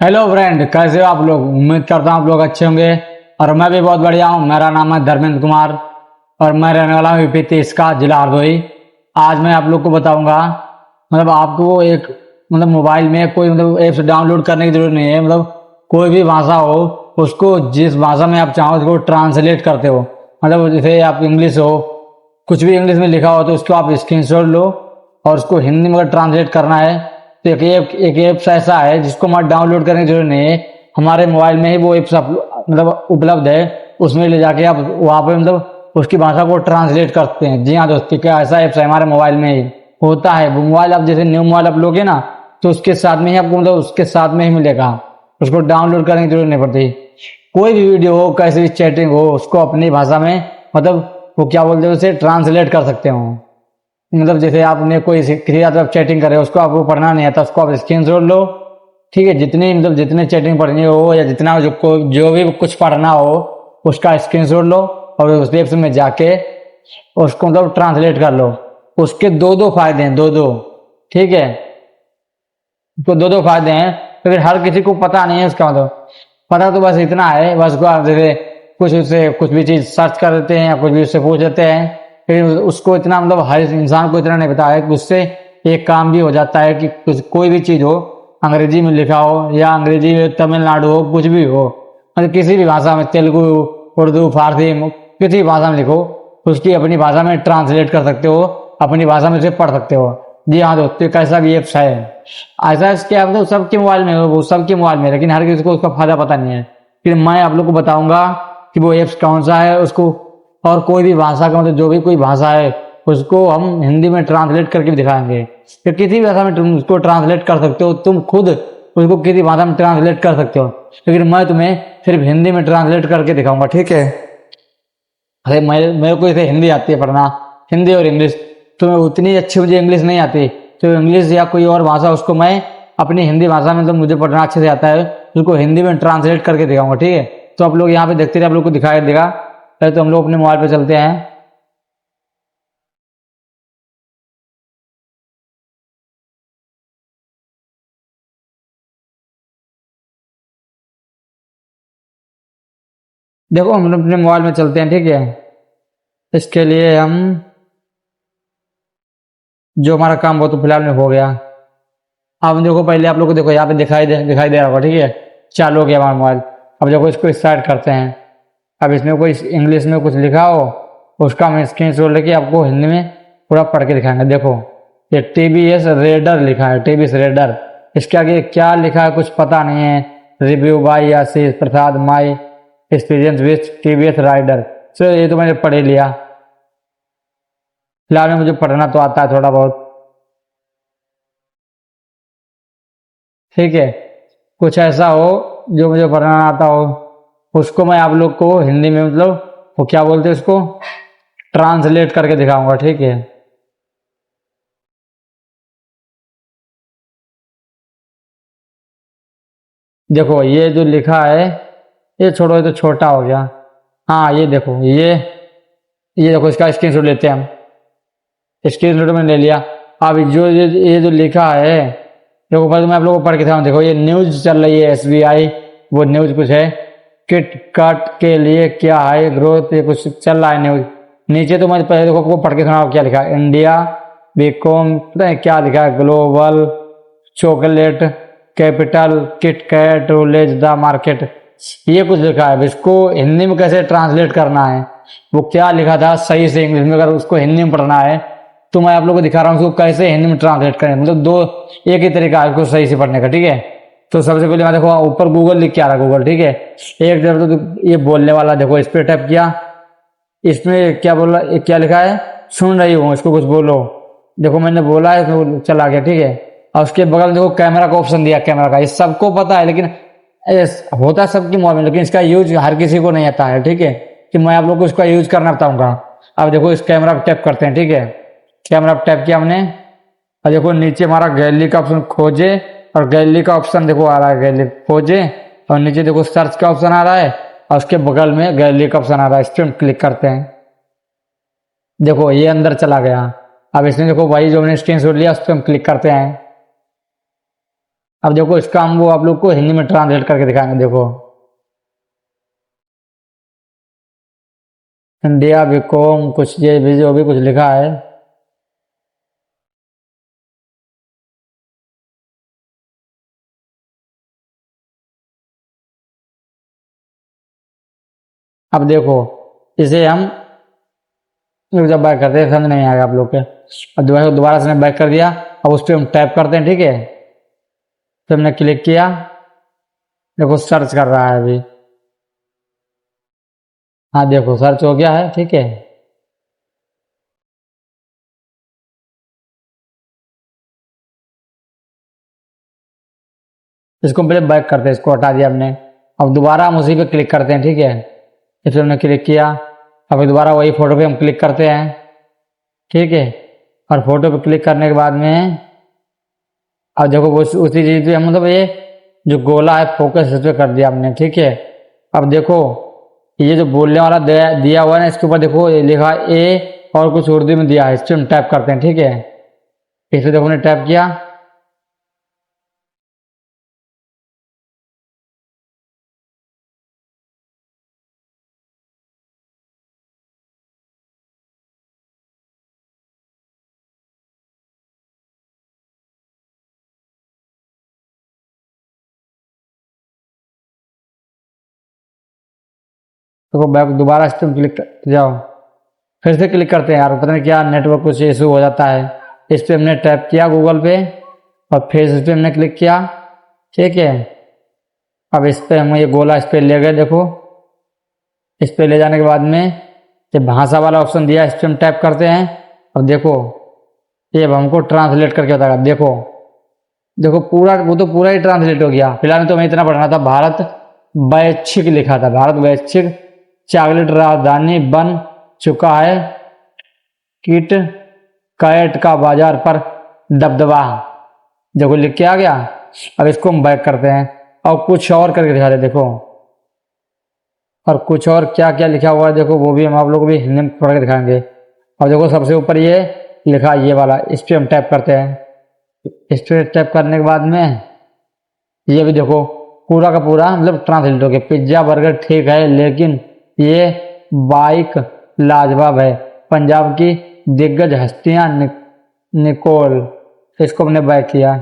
Hello friend, कैसे हो आप लोग। उम्मीद करता हूँ आप लोग अच्छे होंगे और मैं भी बहुत बढ़िया हूँ। मेरा नाम है धर्मेंद्र कुमार और मैं रहने वाला हूँ यूपी 30 का, जिला हरदोई। आज मैं आप लोग को बताऊंगा, आपको एक मोबाइल में कोई ऐप्स डाउनलोड करने की जरूरत नहीं है। कोई भी भाषा हो, उसको जिस भाषा में आप चाहो उसको ट्रांसलेट करते हो। जैसे आप इंग्लिश हो, कुछ भी इंग्लिश में लिखा हो तो उसको आप स्क्रीनशॉट लो और उसको हिंदी में अगर ट्रांसलेट करना है तो एक ऐप्स ऐसा है जिसको हमारे डाउनलोड करने की जरूरत नहीं है। हमारे मोबाइल में ही वो ऐप्स उपलब्ध है। उसमें ले जाके आप वहाँ पे उसकी भाषा को ट्रांसलेट करते हैं। जी हाँ दोस्तों, क्या ऐसा ऐप्स है हमारे मोबाइल में ही होता है। वो मोबाइल आप जैसे न्यू मोबाइल आप लोगे ना, तो उसके साथ में ही आपको उसके साथ में ही मिलेगा। उसको डाउनलोड करने की जरूरत नहीं पड़ती। कोई भी वीडियो हो, कैसी भी चैटिंग हो, उसको अपनी भाषा में वो क्या बोलते हैं, उसे ट्रांसलेट कर सकते हो। जैसे आपने कोई किसी आप चैटिंग करे, उसको आपको पढ़ना नहीं आता, उसको आप स्क्रीनशॉट लो। ठीक है, जितनी जितने चैटिंग पढ़नी हो या जितना जो भी कुछ पढ़ना हो, उसका स्क्रीनशॉट लो और उस ऐप्स में जाके उसको ट्रांसलेट कर लो। उसके दो दो फायदे हैं, दो दो। ठीक है, तो दो दो फायदे हैं, तो फिर हर किसी को पता नहीं है इसका पता तो बस इतना है, बस जैसे कुछ उससे कुछ भी चीज सर्च कर देते हैं या कुछ भी उससे पूछ लेते हैं। फिर उसको इतना हर इंसान को इतना नहीं पता है कि उससे एक काम भी हो जाता है कि कुछ कोई भी चीज हो, अंग्रेजी में लिखा हो या अंग्रेजी में तमिलनाडु हो, कुछ भी हो, किसी भी भाषा में, तेलुगु, उर्दू, फारसी, किसी भी भाषा में लिखो, उसकी अपनी भाषा में ट्रांसलेट कर सकते हो, अपनी भाषा में उसे पढ़ सकते हो। जी हाँ दोस्तों, कैसा भी ऐप्स है ऐसा, इसके सबके मोबाइल में, वो सबके मोबाइल में, लेकिन हर किसी को उसका फायदा पता नहीं है। फिर मैं आप लोग को बताऊंगा कि वो ऐप्स कौन सा है उसको। और कोई भी भाषा का जो भी कोई भाषा है उसको हम हिंदी में ट्रांसलेट करके भी दिखाएंगे। फिर किसी भी भाषा में तुम उसको ट्रांसलेट कर सकते हो, तुम खुद उसको किसी भाषा में ट्रांसलेट कर सकते हो, लेकिन मैं तुम्हें सिर्फ हिंदी में ट्रांसलेट करके दिखाऊंगा। ठीक है, अरे मेरे को इसे हिंदी आती है पढ़ना, हिंदी और इंग्लिश। तो उतनी अच्छी मुझे इंग्लिश नहीं आती, तो इंग्लिश या कोई और भाषा उसको मैं अपनी हिंदी भाषा में मुझे पढ़ना अच्छे से आता है, उसको हिंदी में ट्रांसलेट करके दिखाऊंगा। ठीक है, तो आप लोग यहाँ पे देखते रहे, आप लोग को दिखाई देगा। पहले तो हम लोग अपने मोबाइल पे चलते हैं। देखो, हम अपने मोबाइल में चलते हैं। ठीक है, इसके लिए हम जो हमारा काम वो तो फिलहाल में हो गया। अब देखो, पहले आप लोग को देखो यहाँ पे दिखाई दे रहा होगा। ठीक है, चालू हो गया हमारा मोबाइल। अब देखो, इसको स्टार्ट करते हैं। अब इसमें कोई इंग्लिश में कुछ लिखा हो, उसका हम स्क्रीन शॉट लेके आपको हिंदी में पूरा पढ़ के दिखाएंगे। देखो, ये टीबीएस रेडर लिखा है, टीबीएस रेडर। इसके आगे क्या लिखा है कुछ पता नहीं है। Review by Ashish Prasad, my experience with TBS rider. चलो, ये तो मैंने पढ़ ही लिया। फिलहाल में मुझे पढ़ना तो आता है थोड़ा बहुत। ठीक है, कुछ ऐसा हो जो मुझे पढ़ना आता हो, उसको मैं आप लोग को हिंदी में वो क्या बोलते हैं उसको, ट्रांसलेट करके दिखाऊंगा। ठीक है, देखो ये जो लिखा है, ये छोड़ो, ये तो छोटा हो गया। हाँ, ये देखो, ये देखो, इसका स्क्रीनशॉट लेते हैं हम। स्क्रीनशॉट मैंने ले लिया। अब जो ये जो लिखा है, देखो पहले मैं आप लोगों को पढ़ के दिखाऊं। देखो, ये न्यूज चल रही है, एसबीआई वो न्यूज कुछ है। किट कट के लिए क्या है ग्रोथ, ये कुछ चल रहा है न्यूज। नीचे तो मैं पहले देखो, को पढ़ के सुनाओ क्या लिखा है। इंडिया बीकॉम, पता है क्या लिखा है, global chocolate capital Kit Kat rules the market, ये कुछ लिखा है। अब इसको हिंदी में कैसे ट्रांसलेट करना है, वो क्या लिखा था सही से इंग्लिश में, अगर उसको हिंदी में पढ़ना है तो मैं आप लोगों को दिखा रहा हूँ उसको कैसे हिंदी में ट्रांसलेट करें। दो एक ही तरीका है उसको सही से पढ़ने का। ठीक है, तो सबसे पहले मैं देखो ऊपर गूगल लिख के आ रहा है, गूगल। ठीक है, एक जब तो ये बोलने वाला, देखो इस पर टैप किया, इसमें क्या बोला, क्या लिखा है, सुन रही हूँ, इसको कुछ बोलो। देखो मैंने बोला है तो चला गया। ठीक है, और उसके बगल में देखो कैमरा का ऑप्शन दिया, कैमरा का, ये सबको पता है, लेकिन होता है सबकी मोबाइल में, लेकिन इसका यूज हर किसी को नहीं आता है। ठीक है, कि मैं आप लोग को इसका यूज करना बताऊंगा। अब देखो, इस कैमरा पर टैप करते हैं। ठीक है, कैमरा पर टैप किया हमने, और देखो नीचे हमारा गैलरी का ऑप्शन खोजे, और गैलरी का ऑप्शन देखो आ रहा है, गैलरी खोजे, और नीचे देखो सर्च का ऑप्शन आ रहा है, और उसके बगल में गैलरी का ऑप्शन आ रहा है। इस पर हम क्लिक करते हैं। देखो ये अंदर चला गया। अब इसमें देखो, वही जो हमने स्क्रीन शॉट लिया उस पर हम क्लिक करते हैं। अब देखो इसका हम वो आप लोग को हिंदी में ट्रांसलेट करके दिखाएंगे। देखो, इंडिया बिकॉम कुछ ये भी जो भी कुछ लिखा है। अब देखो इसे हम जब बैक करते हैं समझ नहीं आएगा आप लोग के। अब दोबारा से बैक कर दिया। अब उस पर हम टैप करते हैं, ठीक है। फिर हमने क्लिक किया, देखो सर्च कर रहा है अभी। हाँ देखो सर्च हो गया है, ठीक है। इसको पहले बैक करते हैं, इसको हटा दिया हमने। अब दोबारा हम उसी पे क्लिक करते हैं, ठीक है। इस पर हमने क्लिक किया। अब दोबारा वही फोटो पे हम क्लिक करते हैं, ठीक है। और फोटो पे क्लिक करने के बाद में अब देखो वो उसी चीज पे हम मतलब ये जो गोला है फोकस इस पे कर दिया हमने, ठीक है। अब देखो ये जो बोलने वाला दिया हुआ है ना, इसके ऊपर देखो ये लिखा ए और कुछ उर्दू में दिया है। इस पे हम टैप करते हैं, ठीक है। इस पे देखो हमने टैप किया। देखो बैक दोबारा इस पे क्लिक जाओ, फिर से क्लिक करते हैं। यार पता नहीं क्या नेटवर्क कुछ इशू हो जाता है। इस पे हमने टैप किया गूगल पे और फिर इस पे हमने क्लिक किया, ठीक है। अब इस पे हम ये गोला इस पे ले गए, देखो इस पे ले जाने के बाद में ये भाषा वाला ऑप्शन दिया, इस पे हम टैप करते हैं। अब देखो ये अब हमको ट्रांसलेट करके बताएगा। देखो देखो पूरा वो तो पूरा ही ट्रांसलेट हो गया। फिलहाल तो मैं इतना पढ़ना था, भारत वैश्विक लिखा था, भारत वैश्विक चॉकलेट राजधानी बन चुका है, किट कैट का बाजार पर दबदबा। देखो लिख के आ गया। अब इसको हम बैक करते हैं और कुछ और करके दिखा दे। देखो और कुछ और क्या क्या लिखा हुआ है, देखो वो भी हम आप लोग को भी हिंदी में पढ़ के दिखाएंगे। और देखो सबसे ऊपर ये लिखा ये वाला, इस पर हम टैप करते हैं। इस पर टैप करने के बाद में ये भी देखो पूरा का पूरा मतलब ट्रांसलेट हो गया। पिज्जा बर्गर ठीक है लेकिन ये बाइक लाजवाब है, पंजाब की दिग्गज हस्तियां निकोल। इसको हमने बैक किया।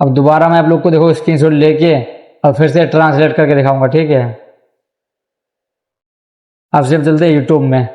अब दोबारा मैं आप लोग को देखो स्क्रीनशॉट लेके और फिर से ट्रांसलेट करके दिखाऊंगा, ठीक है। अब सिर्फ चलते हैं यूट्यूब में।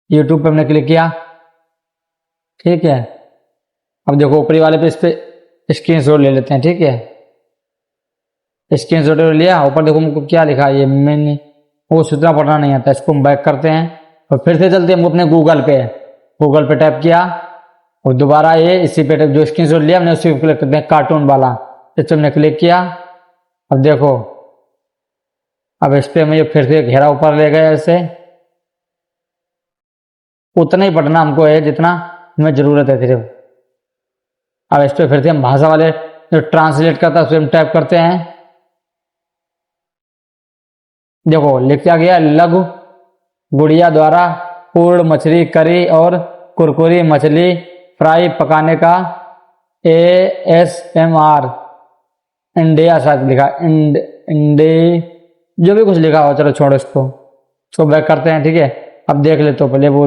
यूट्यूब पे हमने क्लिक किया, ठीक है। अब देखो ऊपरी वाले पे इस पे स्क्रीनशॉट ले लेते हैं, ठीक है। स्क्रीनशॉट लिया। ऊपर देखो हमको क्या लिखा है, ये मैंने वो सूचना पढ़ना नहीं आता। इसको हम बैक करते हैं और फिर से चलते हैं हम अपने गूगल पे टैप किया और दोबारा ये इसी पे जो स्क्रीनशॉट लिया हमने उसी पे क्लिक करते हैं, कार्टून वाला। इस पर हमने क्लिक किया। अब देखो अब इस पे हमें फिर से घेरा ऊपर ले गया, ऐसे उतना ही पढ़ना हमको है जितना हमें जरूरत है सिर्फ। अब इस पे फिर से हम भाषा वाले जो ट्रांसलेट करता है उस पर हम टैप करते हैं। देखो लिख क्या गया, लघु गुड़िया द्वारा पूर्ण मछली करी और कुरकुरी मछली फ्राई पकाने का ASMR इंडिया शायद लिखा, इंडे जो भी कुछ लिखा हो, चलो छोड़ो इसको बैक करते हैं, ठीक है। अब देख ले तो पहले वो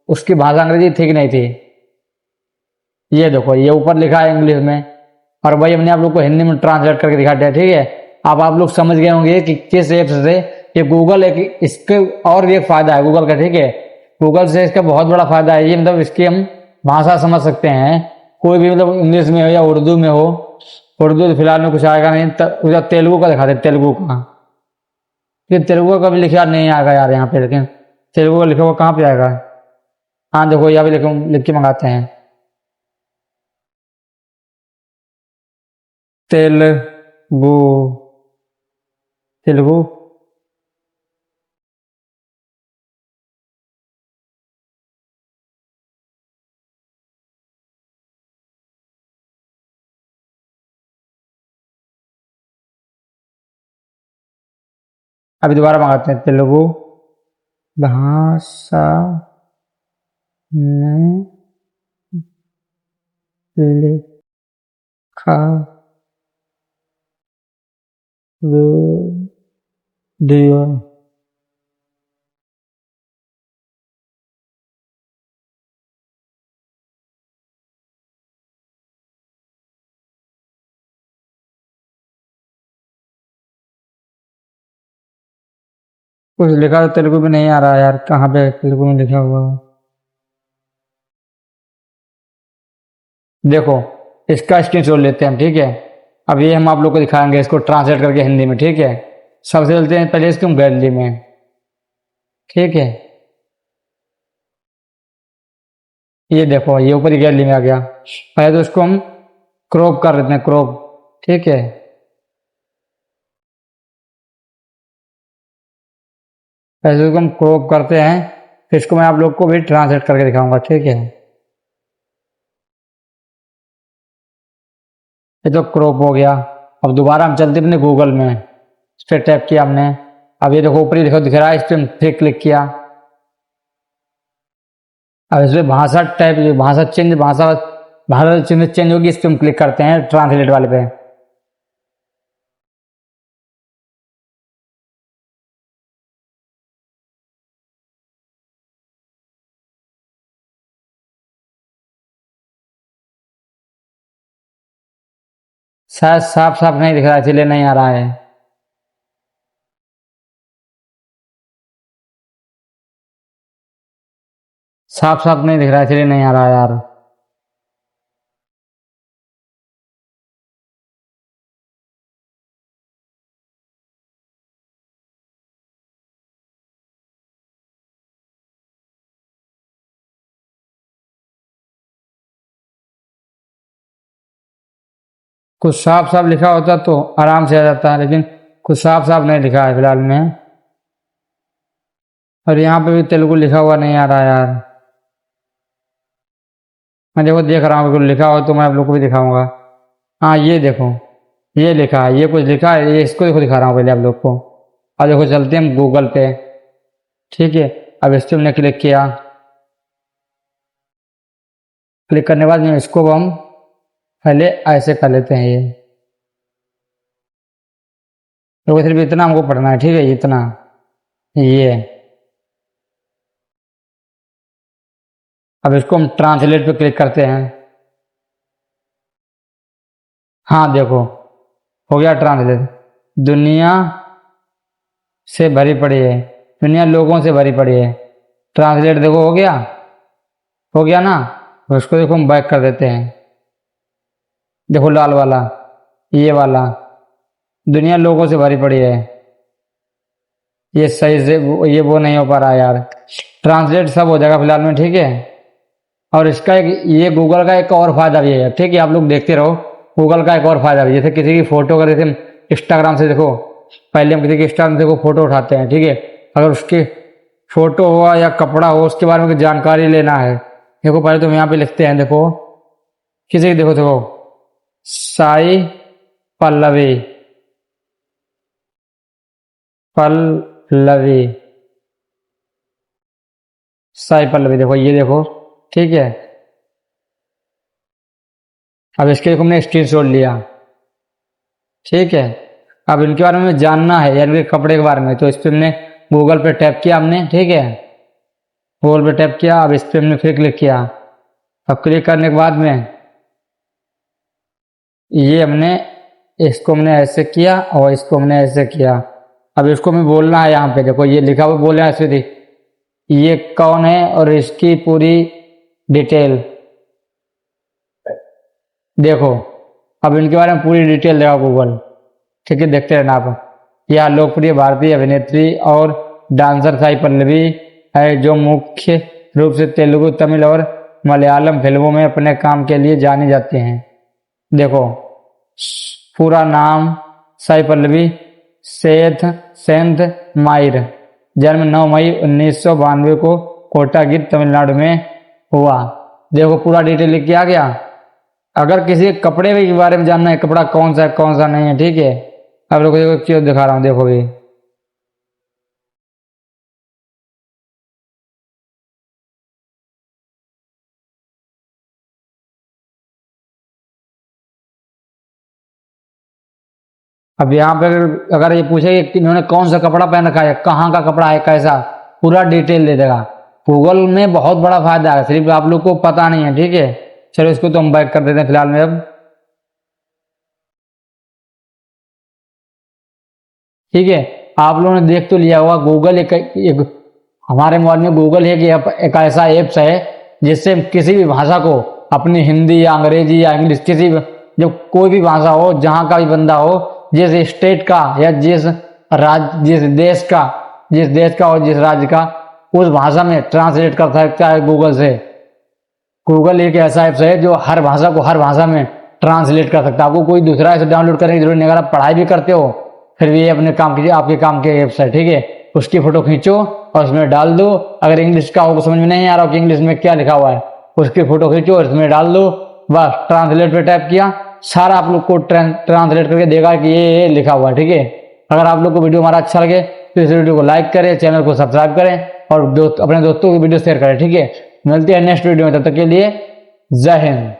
उसकी भाषा अंग्रेजी ठीक नहीं थी। ये देखो ये ऊपर लिखा है इंग्लिश में और भाई हमने आप लोग को हिंदी में ट्रांसलेट करके दिखा दिया, ठीक है। अब आप लोग समझ गए होंगे कि किस ऐप से ये गूगल एक इसके और भी एक फायदा है गूगल का, ठीक है। गूगल से इसका बहुत बड़ा फायदा है ये, मतलब इसकी हम भाषा समझ सकते हैं कोई भी, मतलब इंग्लिश में हो या उर्दू में हो। उर्दू तो फिलहाल में कुछ आएगा नहीं, तेलुगु का दिखाते, तेलुगु का। ये तेलुगु का भी लिखा नहीं आएगा यार यहाँ पे, लेकिन तेलुगु का लिखा हुआ कहाँ पे आएगा। हाँ देखो यहाँ भी लिख के मंगाते हैं, तेलुगु तेलुगु। अभी दोबारा मंगाते हैं, तेलुगु भाषा में लिखा वीडियो। कुछ लिखा तो तेलुगु में नहीं आ रहा यार, कहाँ पे तेलुगु में लिखा हुआ है? देखो, इसका स्क्रीनशॉट लेते हैं हम, ठीक है। अब ये हम आप लोग को दिखाएंगे इसको ट्रांसलेट करके हिंदी में, ठीक है। सबसे चलते हैं पहले इसको गैलरी में, ठीक है। ये देखो, ये ऊपर ही गैलरी में आ गया। पहले तो इसको हम क्रॉप कर देते हैं, क्रॉप, ठीक है। ऐसे इसको हम क्रॉप करते हैं, फिर इसको मैं आप लोग को भी ट्रांसलेट करके दिखाऊंगा, ठीक है। ये तो क्रॉप हो गया। अब दोबारा हम चलते अपने गूगल में, इस पर टैप किया हमने। अब ये देखो ऊपर ही देखो दिख रहा है, इस पर फिर क्लिक किया। अब इसमें भाषा टाइप, भाषा चेंज, भाषा चेंज होगी, इस पर हम क्लिक करते हैं ट्रांसलेट वाले पे। शायद साफ साफ नहीं दिख रहा है, इसलिए नहीं आ रहा है। साफ साफ नहीं दिख रहा है, इसलिए नहीं आ रहा है यार। कुछ साफ साफ लिखा होता तो आराम से आ जाता है, लेकिन कुछ साफ साफ नहीं लिखा है फिलहाल में। और यहाँ पे भी तेलुगु लिखा हुआ नहीं आ रहा यार। मैं देखो देख रहा हूँ, अगर लिखा हो तो मैं आप लोग को भी दिखाऊंगा। हाँ ये देखो, ये लिखा है, ये कुछ लिखा है, ये इसको देखो दिखा रहा हूँ पहले आप लोग को। अब देखो चलते हैं हम गूगल पे, ठीक है। अब इस पर हमने क्लिक किया। क्लिक करने के बाद में इसको हम पहले ऐसे कर लेते हैं। ये तो सिर्फ इतना हमको पढ़ना है, ठीक है, इतना। ये अब इसको हम ट्रांसलेट पे क्लिक करते हैं। हाँ देखो, हो गया ट्रांसलेट। दुनिया से भरी पड़ी है, दुनिया लोगों से भरी पड़ी है। ट्रांसलेट देखो हो गया, हो गया ना। तो इसको देखो हम बैक कर देते हैं। देखो लाल वाला, ये वाला, दुनिया लोगों से भरी पड़ी है। ये सही से ये वो नहीं हो पा रहा यार। ट्रांसलेट सब हो जाएगा फिलहाल में, ठीक है। और इसका एक, ये गूगल का एक और फायदा भी है, ठीक है, आप लोग देखते रहो। गूगल का एक और फायदा भी, जैसे किसी की फोटो का, जैसे इंस्टाग्राम से देखो, पहले हम किसी के इंस्टाग्राम से देखो फोटो उठाते हैं, ठीक है। अगर उसकी फोटो हुआ या कपड़ा हो, उसके बारे में कुछ जानकारी लेना है, देखो पहले तो हम यहाँ पे लिखते हैं। देखो किसी की, देखो देखो, साई पल्लवी, पल्लवी, साई पल्लवी, देखो ये देखो, ठीक है। अब इसके देखो हमने स्क्रीनशॉट लिया, ठीक है। अब इनके बारे में जानना है, यानी कि कपड़े के बारे में, तो इस पर हमने गूगल पे टैप किया हमने, ठीक है। गूगल पे टैप किया, अब इस पर हमने फिर क्लिक किया। अब क्लिक करने के बाद में ये हमने, इसको हमने ऐसे किया और इसको हमने ऐसे किया। अब इसको हमें बोलना है, यहाँ पे देखो ये लिखा हुआ, बोलना है ऐसे, ये कौन है और इसकी पूरी डिटेल देखो। अब इनके बारे में पूरी डिटेल देगा गूगल, ठीक है, देखते रहना आप। यह लोकप्रिय भारतीय अभिनेत्री और डांसर साई पल्लवी है, जो मुख्य रूप से तेलुगु, तमिल और मलयालम फिल्मों में अपने काम के लिए जानी जाती हैं। देखो पूरा नाम, साई पल्लवी सेठ सेंथ मायर, जन्म 9 मई 1992 को कोटागिर तमिलनाडु में हुआ। देखो पूरा डिटेल लिख के आ गया। अगर किसी कपड़े के बारे में जानना है, कपड़ा कौन सा है कौन सा नहीं है, ठीक है। अब लोग क्यों दिखा रहा हूँ, देखो भी अब यहाँ पे अगर ये पूछे कि इन्होंने कौन सा कपड़ा पहन रखा है, कहाँ का कपड़ा है, कैसा, पूरा डिटेल दे देगा। गूगल में बहुत बड़ा फायदा है, सिर्फ आप लोग को पता नहीं है, ठीक है। चलो इसको तो हम बैक कर देते हैं फिलहाल में। अब ठीक है, आप लोगों ने देख तो लिया होगा, गूगल एक हमारे मोबाइल में गूगल एक ऐसा एप्स है जिससे किसी भी भाषा को, अपनी हिंदी या अंग्रेजी या इंग्लिश, किसी भी, जब कोई भी भाषा हो, जहाँ का भी बंदा हो, जिस स्टेट का या जिस देश का और जिस राज्य का, उस भाषा में ट्रांसलेट कर सकता है गूगल से। गूगल एक ऐसा ऐप्स है जो हर भाषा को हर भाषा में ट्रांसलेट कर सकता है। आपको कोई दूसरा ऐसा डाउनलोड करने की जरूरत नहीं। अगर आप पढ़ाई भी करते हो फिर भी ये अपने काम की, आपके काम के ऐप्स है, ठीक है। उसकी फोटो खींचो और उसमें डाल दो। अगर इंग्लिश का हो, समझ में नहीं आ रहा हो कि इंग्लिश में क्या लिखा हुआ है, उसकी फोटो खींचो और उसमें डाल दो, बस ट्रांसलेट पे टैप किया, सारा आप लोग को ट्रांसलेट करके देगा कि ये लिखा हुआ है, ठीक है। अगर आप लोग को वीडियो हमारा अच्छा लगे तो इस वीडियो को लाइक करें, चैनल को सब्सक्राइब करें और अपने दोस्तों को वीडियो शेयर करें, ठीक है। मिलते हैं नेक्स्ट वीडियो में, तब तक के लिए जय हिंद।